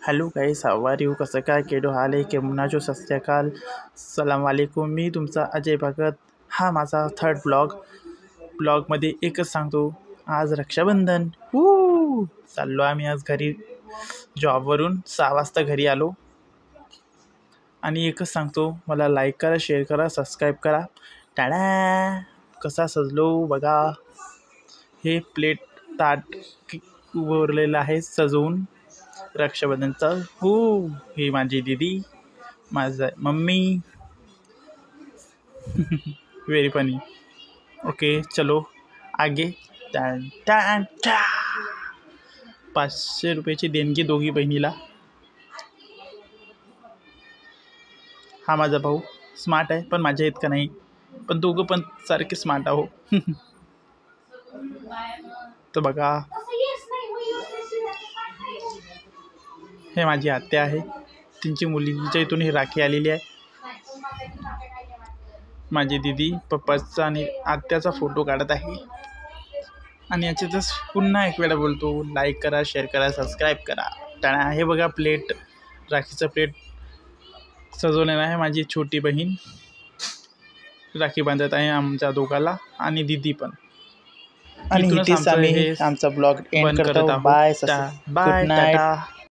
Hello guys, how are you? कसं काय केडो हाल आहे? केमना जो सत श्री अकाल, सलाम वालेकुम. मी तुमचा अजय भगत. हा माझा थर्ड ब्लॉगमध्ये एकच सांगतो, आज रक्षाबंधन. चाललो आम्ही आज घरी जॉबवरून. 6 वाजता घरी आलो. आणि एकच सांगतो, मला लाईक करा, शेअर करा, सबस्क्राईब करा. टाळा कसा सजलो बघा. हे प्लेट ताट उरलेलं आहे सजवून रक्षाबंधनचा. ही माझी दीदी, माझा मम्मी. Very funny. ओके चलो आगे. 500 रुपयाची देणगी दोघी बहिणीला. हा माझा भाऊ स्मार्ट आहे, पण माझ्या इतका नाही. पण दोघं पण सारखे स्मार्ट आहो. तर बघा, हे माझी आत्या आहे. त्यांची मुलीच्या इथून ही राखी आलेली आहे. माझी दीदी पप्पाचा आणि आत्याचा फोटो काढत आहे. आणि याच्यातच पुन्हा एक वेळा बोलतो, लाईक करा, शेअर करा, सबस्क्राईब करा. टाळा. हे बघा प्लेट, राखीचं प्लेट सजवलेलं आहे. माझी छोटी बहीण राखी बांधत आहे आमच्या दोघाला, आणि दीदी पण. आणि इथेच आम्ही आमचा ब्लॉग एंड करतो. Bye, good night.